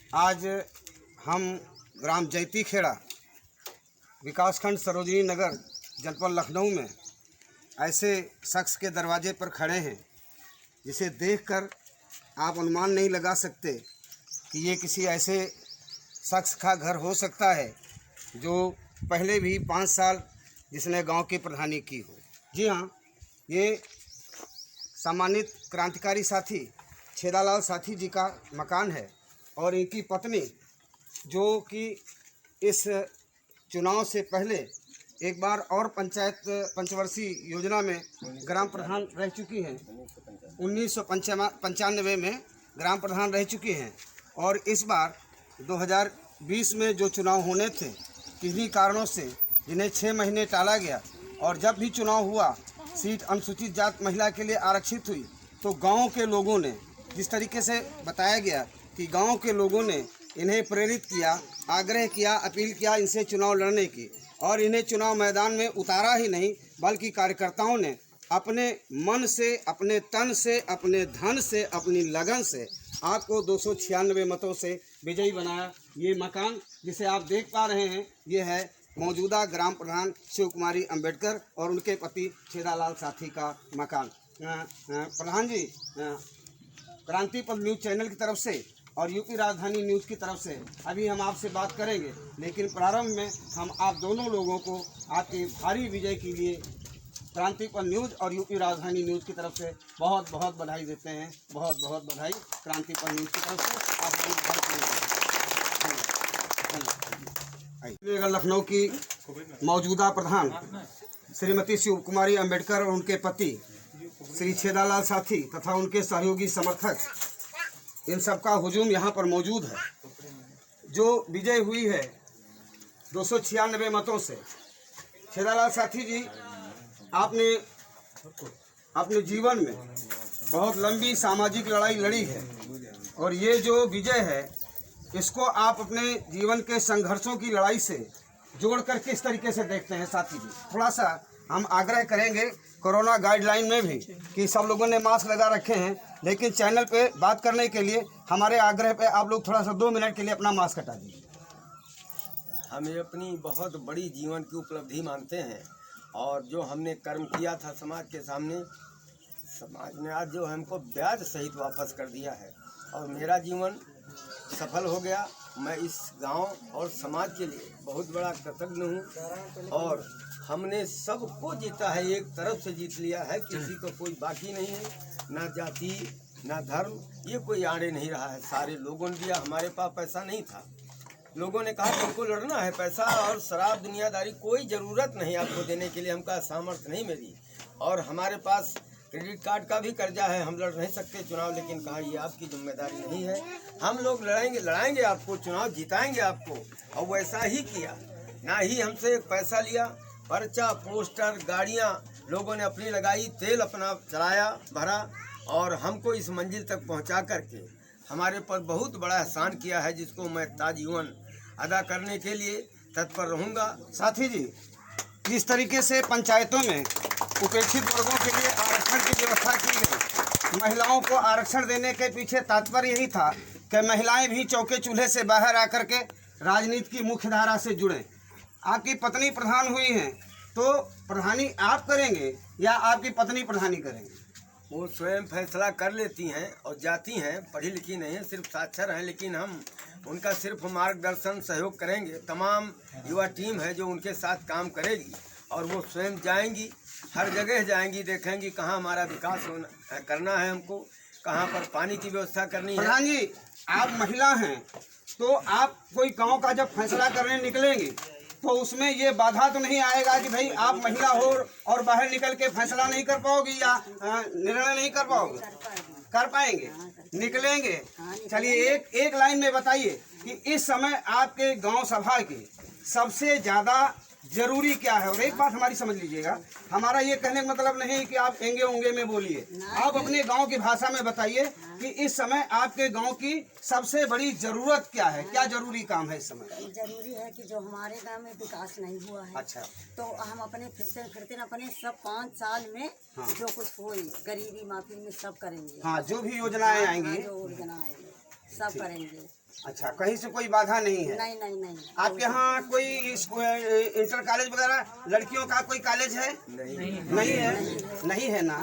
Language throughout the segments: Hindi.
आज हम ग्राम जैती खेड़ा विकासखंड सरोजनी नगर जनपद लखनऊ में ऐसे शख्स के दरवाजे पर खड़े हैं जिसे देखकर आप अनुमान नहीं लगा सकते कि ये किसी ऐसे शख्स का घर हो सकता है जो पहले भी 5 साल जिसने गांव की प्रधानी की हो। जी हाँ, ये सम्मानित क्रांतिकारी साथी छेदालाल साथी जी का मकान है और इनकी पत्नी जो कि इस चुनाव से पहले एक बार और पंचायत पंचवर्षीय योजना में ग्राम प्रधान रह चुकी हैं। 1995 में ग्राम प्रधान रह चुकी हैं और इस बार 2020 में जो चुनाव होने थे किन्हीं कारणों से जिन्हें 6 महीने टाला गया और जब भी चुनाव हुआ सीट अनुसूचित जात महिला के लिए आरक्षित हुई तो गांव के लोगों ने, जिस तरीके से बताया गया कि गांव के लोगों ने इन्हें प्रेरित किया, आग्रह किया, अपील किया इनसे चुनाव लड़ने की और इन्हें चुनाव मैदान में उतारा ही नहीं बल्कि कार्यकर्ताओं ने अपने मन से, अपने तन से, अपने धन से, अपनी लगन से आपको 296 मतों से विजयी बनाया। ये मकान जिसे आप देख पा रहे हैं ये है मौजूदा ग्राम प्रधान शिव कुमारी अंबेडकर और उनके पति छेदालाल साथी का मकान। प्रधान जी, क्रांति पथ न्यूज़ चैनल की तरफ से और यूपी राजधानी न्यूज़ की तरफ से अभी हम आपसे बात करेंगे, लेकिन प्रारंभ में हम आप दोनों लोगों को आपकी भारी विजय के लिए क्रांति पथ न्यूज़ और यूपी राजधानी न्यूज़ की तरफ से बहुत बहुत बधाई देते हैं। बहुत बहुत बधाई क्रांति पथ न्यूज़ की तरफ से आप लखनऊ की मौजूदा प्रधान श्रीमती शिव कुमारी अंबेडकर और उनके पति श्री छेदालाल साथी तथा उनके सहयोगी समर्थक, इन सब का हुजूम यहाँ पर मौजूद है। जो विजय हुई है 296 मतों से। छेदालाल साथी जी, आपने अपने जीवन में बहुत लंबी सामाजिक लड़ाई लड़ी है और ये जो विजय है इसको आप अपने जीवन के संघर्षों की लड़ाई से जोड़कर किस तरीके से देखते हैं साथी जी? थोड़ा सा हम आग्रह करेंगे कोरोना गाइडलाइन में भी कि सब लोगों ने मास्क लगा रखे हैं, लेकिन चैनल पे बात करने के लिए हमारे आग्रह पे आप लोग थोड़ा सा 2 मिनट के लिए अपना मास्क हटा दीजिए। हम ये अपनी बहुत बड़ी जीवन की उपलब्धि मानते हैं और जो हमने कर्म किया था समाज के सामने, समाज ने आज जो हमको ब्याज सहित वापस कर दिया है और मेरा जीवन सफल हो गया। मैं इस गांव और समाज के लिए बहुत बड़ा कृतज्ञ हूं और हमने सबको जीता है, एक तरफ से जीत लिया है। किसी को कोई बाकी नहीं है, ना जाति ना धर्म, ये कोई आड़े नहीं रहा है। सारे लोगों ने दिया। हमारे पास पैसा नहीं था, लोगों ने कहा तुमको लड़ना है, पैसा और शराब दुनियादारी कोई ज़रूरत नहीं आपको देने के लिए। हमका सामर्थ्य नहीं मेरी और हमारे पास क्रेडिट कार्ड का भी कर्जा है, हम लड़ नहीं सकते चुनाव। लेकिन कहा ये आपकी जिम्मेदारी नहीं है, हम लोग लड़ाएंगे आपको, चुनाव जिताएंगे आपको। और वैसा ही किया। ना ही हमसे पैसा लिया, पर्चा, पोस्टर, गाड़ियां लोगों ने अपनी लगाई, तेल अपना चलाया, भरा और हमको इस मंजिल तक पहुंचा करके हमारे पर बहुत बड़ा एहसान किया है, जिसको मैं ताजीवन अदा करने के लिए तत्पर रहूँगा। साथी जी, जिस तरीके से पंचायतों में उपेक्षित वर्गों के लिए आरक्षण की व्यवस्था की गई, महिलाओं को आरक्षण देने के पीछे तात्पर्य यही था कि महिलाएं भी चौके चूल्हे से बाहर आकर के राजनीति की मुख्य धारा से जुड़ें। आपकी पत्नी प्रधान हुई हैं तो प्रधानी आप करेंगे या आपकी पत्नी प्रधानी करेंगे? वो स्वयं फैसला कर लेती हैं और जाती हैं, पढ़ी लिखी नहीं है, सिर्फ साक्षर हैं, लेकिन हम उनका सिर्फ मार्गदर्शन सहयोग करेंगे। तमाम युवा टीम है जो उनके साथ काम करेगी और वो स्वयं जाएंगी, हर जगह जाएंगी, देखेंगी कहाँ हमारा विकास करना है, हमको कहाँ पर पानी की व्यवस्था करनी है। प्रधान जी, आप महिला हैं तो आप कोई गांव का जब फैसला करने निकलेंगे तो उसमें ये बाधा तो नहीं आएगा कि भाई आप महिला हो और बाहर निकल के फैसला नहीं कर पाओगी या निर्णय नहीं कर पाओगे? कर पाएंगे, निकलेंगे। चलिए एक लाइन में बताइए कि इस समय आपके गांव सभा की सबसे ज़्यादा जरूरी क्या है? और एक बात हमारी समझ लीजिएगा, हमारा ये कहने का मतलब नहीं कि आप एंगे उंगे में बोलिए, आप अपने गांव की भाषा में बताइए कि इस समय आपके गांव की सबसे बड़ी जरूरत क्या है, क्या जरूरी काम है इस समय? जरूरी है कि जो हमारे गांव में विकास नहीं हुआ है, अच्छा, तो हम अपने फिरते अपने सब 5 साल में जो कुछ हो गरीबी माफी में सब करेंगे। हाँ, जो भी योजनाएं आएंगी, जो योजना आएंगी सब करेंगे। अच्छा, कहीं से कोई बाधा नहीं है? नहीं नहीं नहीं। आपके यहाँ कोई इंटर कॉलेज वगैरह लड़कियों का कोई कॉलेज है? नहीं है, नहीं है ना।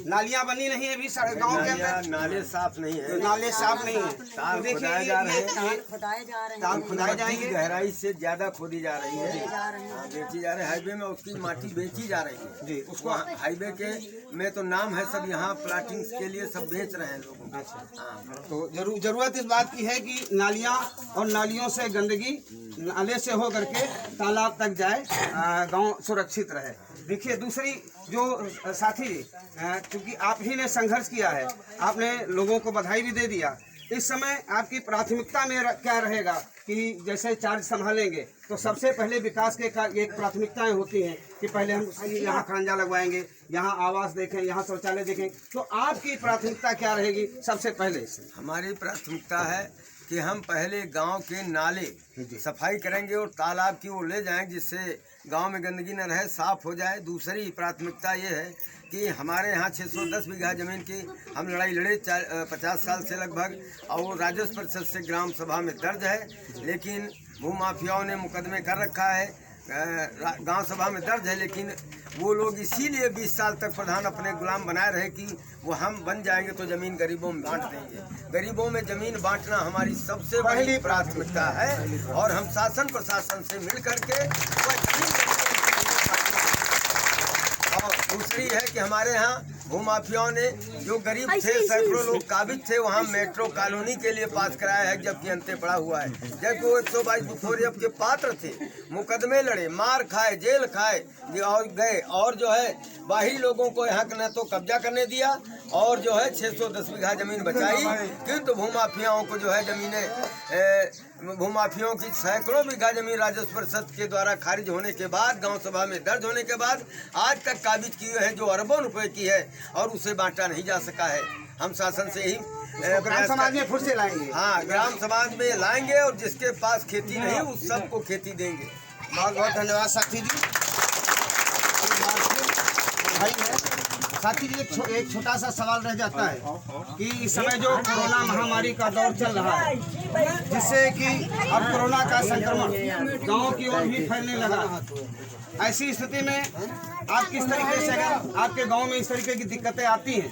नालियाँ बनी नहीं है अभी गाँव के अंदर? नाले साफ नहीं है, नाले साफ नहीं है। ताल देखिए खुदाए जा रहे हैं, ताल खुदाए जा रहे हैं। ताल खुदाए जाएंगे। गहराई से ज्यादा खोदी जा रही है, जा रहे हैं। हाँ, बेची जा रही है। हाईवे में उसकी माटी बेची जा रही है जी। उसको। हाईवे के में तो नाम है, सब यहाँ प्लाटिंग के लिए सब बेच रहे हैं लोगों को। हाँ, तो जरूरत इस बात की है कि नालियाँ और नालियों से गंदगी नाले से हो करके तालाब तक जाए, गांव सुरक्षित रहे। देखिए दूसरी जो साथी, क्योंकि आप ही ने संघर्ष किया है, आपने लोगों को बधाई भी दे दिया। इस समय आपकी प्राथमिकता में क्या रहेगा कि जैसे चार्ज संभालेंगे तो सबसे पहले विकास के एक प्राथमिकताएं होती हैं कि पहले हम यहाँ खरंजा लगवाएंगे, यहाँ आवास देखें, यहाँ शौचालय देखें। तो आपकी प्राथमिकता क्या रहेगी सबसे पहले से? हमारी प्राथमिकता है कि हम पहले गांव के नाले सफाई करेंगे और तालाब की ओर ले जाएंगे, जिससे गांव में गंदगी न रहे, साफ हो जाए। दूसरी प्राथमिकता ये है कि हमारे यहाँ 610 बीघा जमीन की हम लड़ाई लड़े 50 साल से लगभग, और राजस्व परिषद से ग्राम सभा में दर्ज है, लेकिन भूमाफियाओं ने मुकदमे कर रखा है। गांव सभा में दर्ज है, लेकिन वो लोग इसीलिए 20 साल तक प्रधान अपने गुलाम बनाए रहे कि वो हम बन जाएंगे तो जमीन गरीबों में बांट देंगे। गरीबों में जमीन बांटना हमारी सबसे बड़ी प्राथमिकता है, और हम शासन प्रशासन से मिल करके और दूसरी है कि हमारे यहाँ भूमाफियाओं ने जो गरीब थे, सैकड़ों लोग काबिज थे, वहाँ मेट्रो कॉलोनी के लिए पास कराया है, जबकि अंते पड़ा हुआ है। जबकि वो 122 बुफोरियत के पात्र थे, मुकदमे लड़े, मार खाए, जेल खाए और गए, और जो है बाहरी लोगों को यहाँ न तो कब्जा करने दिया और जो है 610 बीघा जमीन बचाई, किंतु भूमाफियाओं को जो है जमीनें, भूमाफियाओं की सैकड़ों बीघा जमीन राजस्व परिषद के द्वारा खारिज होने के बाद, गांव सभा में दर्ज होने के बाद आज तक काबिज की है, जो अरबों रुपए की है, और उसे बांटा नहीं जा सका है। हम शासन से ही ग्राम समाज में फिर से लाएंगे। हाँ, ग्राम समाज में लाएंगे, और जिसके पास खेती नहीं उस सबको खेती देंगे। बहुत बहुत धन्यवाद साथी जी। भाई है साथी जी, एक छोटा सा सवाल रह जाता है कि इस समय जो कोरोना महामारी का दौर चल रहा है, जिससे कि अब कोरोना का संक्रमण गांव की ओर भी फैलने लगा, ऐसी स्थिति में आप किस तरीके से, अगर आपके गांव में इस तरीके की दिक्कतें आती हैं,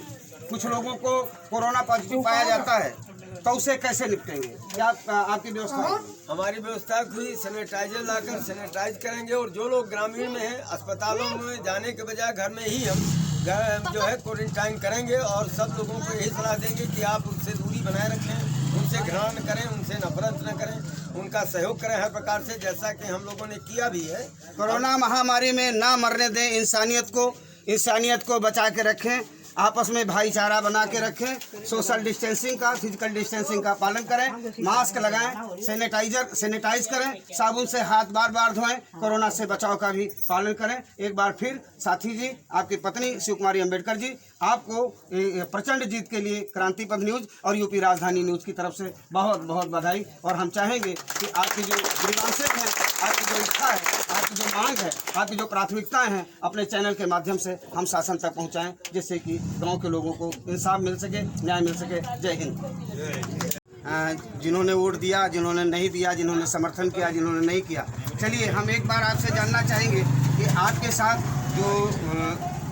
कुछ लोगों को कोरोना पॉजिटिव पाया जाता है, तो उसे कैसे निपटेंगे? क्या आपकी व्यवस्था? हमारी व्यवस्था हुई, सैनिटाइजर लाकर सैनिटाइज करेंगे, और जो लोग ग्रामीण में हैं, अस्पतालों में जाने के बजाय घर में ही हम जो है क्वारंटाइन करेंगे, और सब लोगों को यही सलाह देंगे कि आप उनसे दूरी बनाए रखें, उनसे घृणा न करें, उनसे नफरत न करें, उनका सहयोग करें हर प्रकार से, जैसा कि हम लोगों ने किया भी है। कोरोना महामारी में ना मरने दें इंसानियत को बचा के रखें, आपस में भाईचारा बना के रखें, सोशल डिस्टेंसिंग का, फिजिकल डिस्टेंसिंग का पालन करें, मास्क लगाएं, सैनिटाइज करें, साबुन से हाथ बार बार धोएं, कोरोना से बचाव का भी पालन करें। एक बार फिर साथी जी, आपकी पत्नी शिव कुमारी अम्बेडकर जी, आपको प्रचंड जीत के लिए क्रांति पथ न्यूज़ और यूपी राजधानी न्यूज़ की तरफ से बहुत बहुत बधाई। और हम चाहेंगे कि आपकी जो ग्रीवांसेस हैं, आपकी जो इच्छा है, आपकी जो मांग है, आपकी जो प्राथमिकताएं हैं, अपने चैनल के माध्यम से हम शासन तक पहुंचाएं, जिससे कि गांव के लोगों को इंसाफ मिल सके, न्याय मिल सके। जय हिंद। जिन्होंने वोट दिया, जिन्होंने नहीं दिया, जिन्होंने समर्थन किया, जिन्होंने नहीं किया, चलिए हम एक बार आपसे जानना चाहेंगे कि आपके साथ जो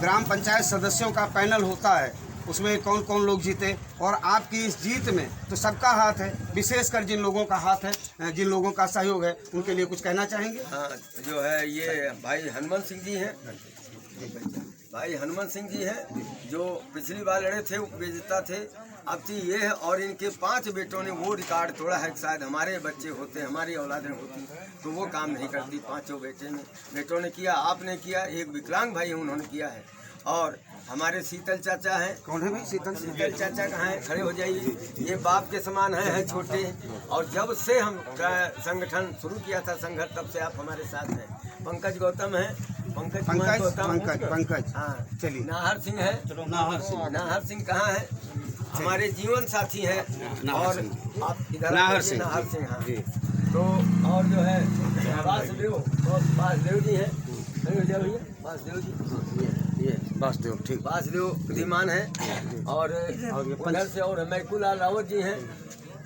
ग्राम पंचायत सदस्यों का पैनल होता है, उसमें कौन कौन लोग जीते, और आपकी इस जीत में तो सबका हाथ है, विशेषकर जिन लोगों का हाथ है, जिन लोगों का सहयोग है, उनके लिए कुछ कहना चाहेंगे? हाँ, जो है ये भाई हनुमान सिंह जी हैं, भाई हनुमान सिंह जी हैं, जो पिछली बार लड़े थे, उपविजेता थे। अब तो ये है, और इनके 5 बेटों ने वो रिकॉर्ड तोड़ा है। शायद हमारे बच्चे होते, हमारी औलादें होती तो वो काम नहीं करती। 5 बेटों ने किया, आपने किया, एक विकलांग भाई उन्होंने किया है, और हमारे शीतल चाचा हैं। कौन है भाई? शीतल चाचा कहाँ हैं? खड़े हो जाइए। ये बाप के समान है छोटे, और जब से हम संगठन शुरू किया था संघर्ष, तब से आप हमारे साथ हैं। पंकज गौतम है, पंकज हाँ, चलिए। नाहर सिंह है, नाहर सिंह कहाँ है? हमारे जीवन साथी हैं। और आप इधर नाहर सिंह, हाँ। तो और जो है वासुदेव जी हैं, वासुदेव ठीक, वासुदेव बुद्धिमान है। और उधर से और मैकुलाल रावत जी हैं,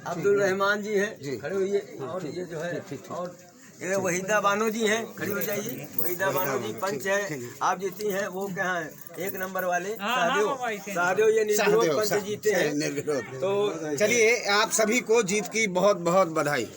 अब्दुल रहमान जी हैं, जी। खड़े होइए। और ये जो है और ये वहीदा बानो जी हैं, खड़ी हो जाइए। वहीदा बानो जी पंच है, आप जीती हैं वो क्या है 1 नंबर वाले सहदेव ये निर्विरोध पंच जीते हैं। निर्विरोध। तो चलिए आप सभी को जीत की बहुत बहुत बधाई।